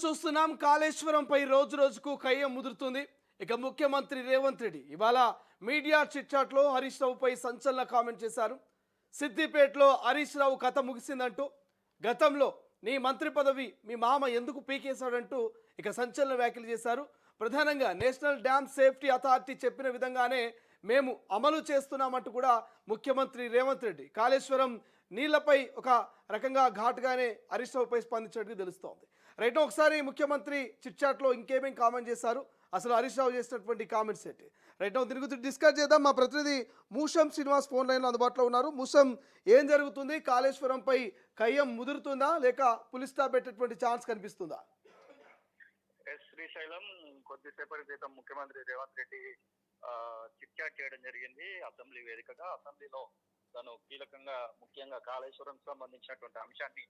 చూస్తున్నాం కాళేశ్వరంపై రోజు రోజుకు కయ్యం ముదురుతుంది. ఇక ముఖ్యమంత్రి రేవంత్ రెడ్డి ఇవాళ మీడియా చిట్చాట్లో హరీష్ రావుపై సంచలన కామెంట్ చేశారు. సిద్దిపేటలో హరీష్ రావు కథ ముగిసిందంటూ, గతంలో నీ మంత్రి పదవి మీ మామ ఎందుకు పీకేశాడంటూ ఇక సంచలన వ్యాఖ్యలు చేశారు. ప్రధానంగా నేషనల్ డ్యామ్ సేఫ్టీ అథారిటీ చెప్పిన విధంగానే మేము అమలు చేస్తున్నామంటూ కూడా ముఖ్యమంత్రి రేవంత్ రెడ్డి కాళేశ్వరం నీళ్లపై ఒక రకంగా ఘాటుగానే హరీష్ రావుపై స్పందించినట్టు తెలుస్తోంది. రైట్, ఒకసారి ముఖ్యమంత్రి చిట్చాట్లో ఇంకేమేం కామెంట్ చేశారు, అసలు హరీష్ రావు చేసినటువంటి కామెంట్స్ ఏంటి, రైట్ దీని గురించి డిస్కస్ చేద్దాం. మా ప్రతినిధి మూషం శ్రీనివాస్ ఫోన్ లైన్లో అందుబాటులో ఉన్నారు. మూషం, ఏం జరుగుతుంది? కాళేశ్వరంపై కయ్యం ముదురుతుందా లేక పులి స్టాప్ పెట్టేటువంటి ఛాన్స్ కనిపిస్తుందా? శ్రీశైలం కొద్దిసేపటి క్రితం ముఖ్యమంత్రి రేవంత్ రెడ్డి చిట్ చాట్ చేయడం జరిగింది అసెంబ్లీ వేదికగా. అసెంబ్లీలో తను కీలకంగా ముఖ్యంగా కాళేశ్వరం సంబంధించినటువంటి అంశాన్ని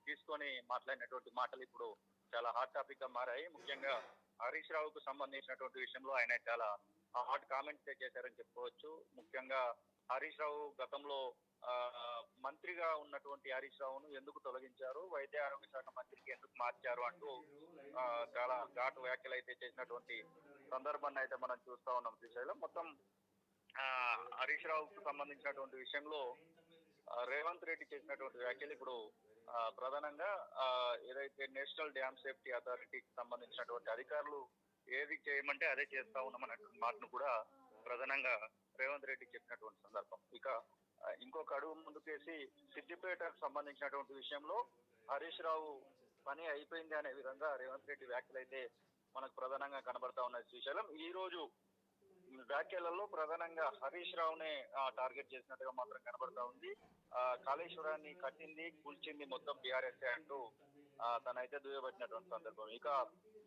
తీసుకొని మాట్లాడినటువంటి మాటలు ఇప్పుడు చాలా హాట్ టాపిక్ గా మారాయి. ముఖ్యంగా హరీష్ రావుకు సంబంధించినటువంటి విషయంలో ఆయన చాలా హాట్ కామెంట్స్ చేశారని చెప్పుకోవచ్చు. ముఖ్యంగా హరీష్ రావు గతంలో మంత్రిగా ఉన్నటువంటి హరీష్ రావును ఎందుకు తొలగించారు, వైద్య ఆరోగ్య శాఖ మంత్రికి ఎందుకు మార్చారు అంటూ చాలా ఘాటు వ్యాఖ్యలు అయితే చేసినటువంటి సందర్భాన్ని అయితే మనం చూస్తా ఉన్నాం. శ్రీశైలం మొత్తం హరీష్ రావుకు సంబంధించినటువంటి విషయంలో రేవంత్ రెడ్డి చేసినటువంటి వ్యాఖ్యలు ఇప్పుడు ప్రధానంగా ఏదైతే నేషనల్ డ్యామ్ సేఫ్టీ అథారిటీకి సంబంధించినటువంటి అధికారులు ఏది చేయమంటే అదే చేస్తా ఉన్నామన్నటువంటి మాటను కూడా ప్రధానంగా రేవంత్ రెడ్డి చెప్పినటువంటి సందర్భం. ఇక ఇంకొక అడుగు ముందుకేసి సిద్దిపేటకు సంబంధించినటువంటి విషయంలో హరీష్ రావు పని అయిపోయింది అనే విధంగా రేవంత్ రెడ్డి వ్యాఖ్యలు అయితే మనకు ప్రధానంగా కనబడతా ఉన్నాయి. శ్రీశైలం ఈ రోజు వ్యాఖ్యలలో ప్రధానంగా హరీష్ రావునే టార్గెట్ చేసినట్టుగా మాత్రం కనబడతా ఉంది. కాళేశ్వరాన్ని కట్టింది కూల్చింది మొత్తం బీఆర్ఎస్ అంటూ తనైతే దుయ్యబట్టినటువంటి సందర్భం. ఇక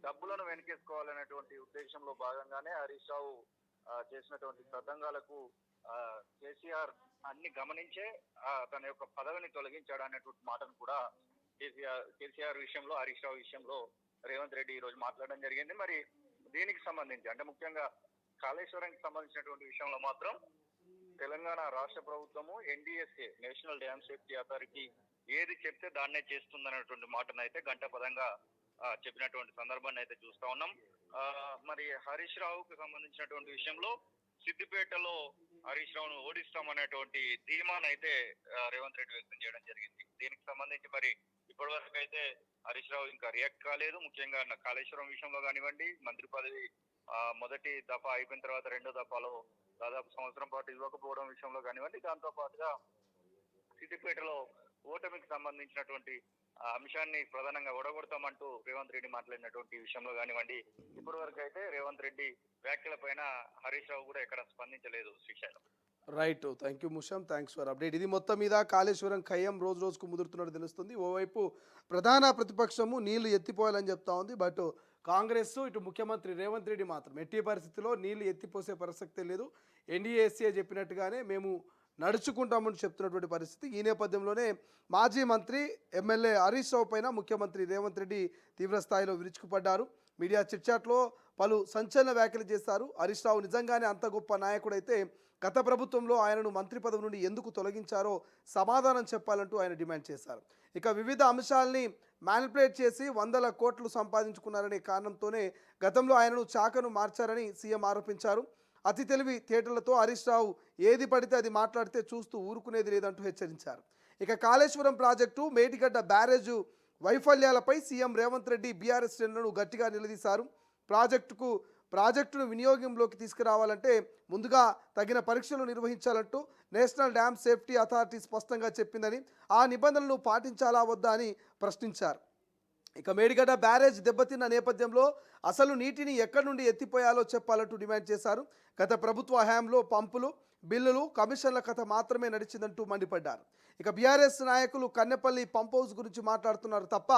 డబ్బులను వెనకేసుకోవాలనేటువంటి ఉద్దేశంలో భాగంగానే హరీష్ రావు చేసినటువంటి తతంగాలకు కేసీఆర్ అన్ని గమనించే తన యొక్క పదవిని తొలగించాడు అనేటువంటి మాటను కూడా కేసీఆర్ విషయంలో హరీష్ రావు విషయంలో రేవంత్ రెడ్డి ఈ రోజు మాట్లాడడం జరిగింది. మరి దీనికి సంబంధించి అంటే ముఖ్యంగా కాళేశ్వరానికి సంబంధించినటువంటి విషయంలో మాత్రం తెలంగాణ రాష్ట్ర ప్రభుత్వము NDSA national dam safety authority ఏది చెప్తే దాన్నే చేస్తుందనేటువంటి మాటను అయితే గంట పదంగా చెప్పినటువంటి సందర్భాన్ని అయితే చూస్తా ఉన్నాం. మరి హరీష్ రావుకు సంబంధించినటువంటి విషయంలో సిద్దిపేటలో హరీష్ రావును ఓడిస్తామనేటువంటి ధీమాను అయితే రేవంత్ రెడ్డి వ్యక్తం చేయడం జరిగింది. దీనికి సంబంధించి మరి ఇప్పటి వరకు అయితే హరీష్ రావు ఇంకా రియాక్ట్ కాలేదు. ముఖ్యంగా కాళేశ్వరం విషయంలో కానివ్వండి, మంత్రి పదవి మొదటి దఫా అయిపోయిన తర్వాత రెండో దఫాలో దాదాపు సంవత్సరం పాటు ఇవ్వకపోవడం విషయంలో కానివ్వండి, దాంతో పాటుగా సిద్దిపేటలో ఓటమికి సంబంధించినటువంటి అంశాన్ని ప్రధానంగా ఓడగొడతామంటూ రేవంత్ రెడ్డి మాట్లాడినటువంటి విషయంలో కానివ్వండి, ఇప్పటి వరకు అయితే రేవంత్ రెడ్డి వ్యాఖ్యల పైన హరీష్ రావు కూడా ఎక్కడ స్పందించలేదు. Srisailam. Right, thank you Musham, thanks for update. ఇది మొత్తం మీద కాళేశ్వరం ఖయ్యం రోజు రోజుకు ముదురుతున్నట్టు తెలుస్తుంది. ఓవైపు ప్రధాన ప్రతిపక్షము నీళ్లు ఎత్తిపోయాలని చెప్తా ఉంది, బట్ కాంగ్రెస్ ఇటు ముఖ్యమంత్రి రేవంత్ రెడ్డి మాత్రం ఎట్టి పరిస్థితిలో నీళ్లు ఎత్తిపోసే ప్రసక్తే లేదు, ఎన్డీఏసీ చెప్పినట్టుగానే మేము నడుచుకుంటామని చెప్తున్నటువంటి పరిస్థితి. ఈ నేపథ్యంలోనే మాజీ మంత్రి ఎమ్మెల్యే హరీష్ రావు పైన ముఖ్యమంత్రి రేవంత్ రెడ్డి తీవ్రస్థాయిలో విరుచుకుపడ్డారు. మీడియా చిట్చాట్లో పలు సంచలన వ్యాఖ్యలు చేశారు. హరీష్ రావు నిజంగానే అంత గొప్ప నాయకుడైతే గత ప్రభుత్వంలో ఆయనను మంత్రి పదవి నుండి ఎందుకు తొలగించారో సమాధానం చెప్పాలంటూ ఆయన డిమాండ్ చేశారు. ఇక వివిధ అంశాలని మ్యానిపులేట్ చేసి 100 కోట్లు సంపాదించుకున్నారనే కారణంతోనే గతంలో ఆయనను చాకను మార్చారని సీఎం ఆరోపించారు. అతి తెలివి థియేటర్లతో హరీష్ రావు ఏది పడితే అది మాట్లాడితే చూస్తూ ఊరుకునేది లేదంటూ హెచ్చరించారు. ఇక కాళేశ్వరం ప్రాజెక్టు, మేడిగడ్డ బ్యారేజు వైఫల్యాలపై సీఎం రేవంత్ రెడ్డి బీఆర్ఎస్ శ్రేణులను గట్టిగా నిలదీశారు. ప్రాజెక్టును వినియోగంలోకి తీసుకురావాలంటే ముందుగా తగిన పరీక్షలు నిర్వహించాలంటూ నేషనల్ డ్యామ్ సేఫ్టీ అథారిటీ స్పష్టంగా చెప్పిందని, ఆ నిబంధనలను పాటించాలా వద్దా అని ప్రశ్నించారు. ఇక మేడిగడ్డ బ్యారేజ్ దెబ్బతిన్న నేపథ్యంలో అసలు నీటిని ఎక్కడి నుండి ఎత్తిపోయాలో చెప్పాలంటూ డిమాండ్ చేశారు. గత ప్రభుత్వ హయాంలో పంపులు, బిల్లులు, కమిషన్ల కథ మాత్రమే నడిచిందంటూ మండిపడ్డారు. ఇక బీఆర్ఎస్ నాయకులు కన్నెపల్లి పంప్ హౌస్ గురించి మాట్లాడుతున్నారు తప్ప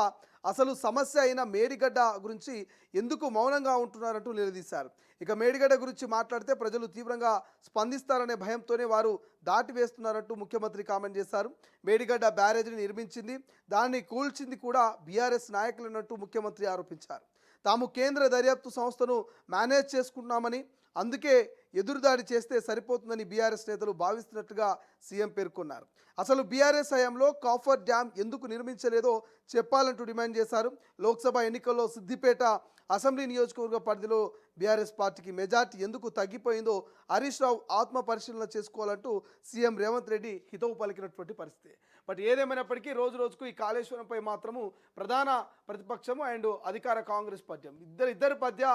అసలు సమస్య అయిన మేడిగడ్డ గురించి ఎందుకు మౌనంగా ఉంటున్నారంటూ నిలదీశారు. ఇక మేడిగడ్డ గురించి మాట్లాడితే ప్రజలు తీవ్రంగా స్పందిస్తారనే భయంతోనే వారు దాటివేస్తున్నారంటూ ముఖ్యమంత్రి కామెంట్ చేశారు. మేడిగడ్డ బ్యారేజ్ని నిర్మించింది, దాన్ని కూల్చింది కూడా బీఆర్ఎస్ నాయకులన్నట్టు ముఖ్యమంత్రి ఆరోపించారు. తాము కేంద్ర దర్యాప్తు సంస్థను మేనేజ్ చేసుకుంటున్నామని, అందుకే ఎదురుదాడి చేస్తే సరిపోతుందని బీఆర్ఎస్ నేతలు భావిస్తున్నట్టుగా సీఎం పేర్కొన్నారు. అసలు బీఆర్ఎస్ హయాంలో కాఫర్ డ్యాం ఎందుకు నిర్మించలేదో చెప్పాలంటూ డిమాండ్ చేశారు. లోక్సభ ఎన్నికల్లో సిద్దిపేట అసెంబ్లీ నియోజకవర్గ పరిధిలో బీఆర్ఎస్ పార్టీకి మెజార్టీ ఎందుకు తగ్గిపోయిందో హరీష్ రావు ఆత్మ పరిశీలన చేసుకోవాలంటూ సీఎం రేవంత్ రెడ్డి హితవు పలికినటువంటి పరిస్థితి. బట్ ఏదేమైనప్పటికీ రోజు రోజుకు ఈ కాళేశ్వరంపై మాత్రము ప్రధాన ప్రతిపక్షము అండ్ అధికార కాంగ్రెస్ పార్టీ ఇద్దరి మధ్య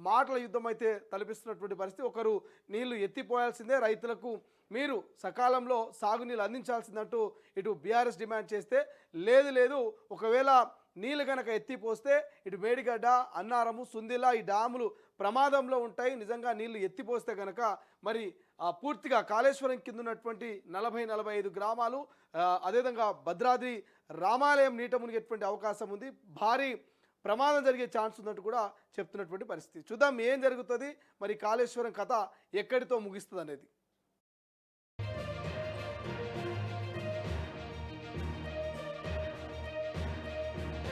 మాటల యుద్ధం అయితే తలపిస్తున్నటువంటి పరిస్థితి. ఒకరు నీళ్లు ఎత్తిపోయాల్సిందే, రైతులకు మీరు సకాలంలో సాగునీళ్ళు అందించాల్సిందంటూ ఇటు బీఆర్ఎస్ డిమాండ్ చేస్తే, లేదు ఒకవేళ నీళ్ళు కనుక ఎత్తిపోస్తే ఇటు మేడిగడ్డ, అన్నారము, సుందిల్ల ఈ డ్యాములు ప్రమాదంలో ఉంటాయి. నిజంగా నీళ్లు ఎత్తిపోస్తే కనుక మరి పూర్తిగా కాళేశ్వరం కింద ఉన్నటువంటి 40-45 గ్రామాలు, అదేవిధంగా భద్రాద్రి రామాలయం నీట మునిగేటువంటి అవకాశం ఉంది. భారీ ప్రమాదం జరిగే ఛాన్స్ ఉందంటూ కూడా చెప్తున్నటువంటి పరిస్థితి. చూద్దాం ఏం జరుగుతుంది, మరి కాళేశ్వరం కథ ఎక్కడితో ముగిస్తుంది అనేది.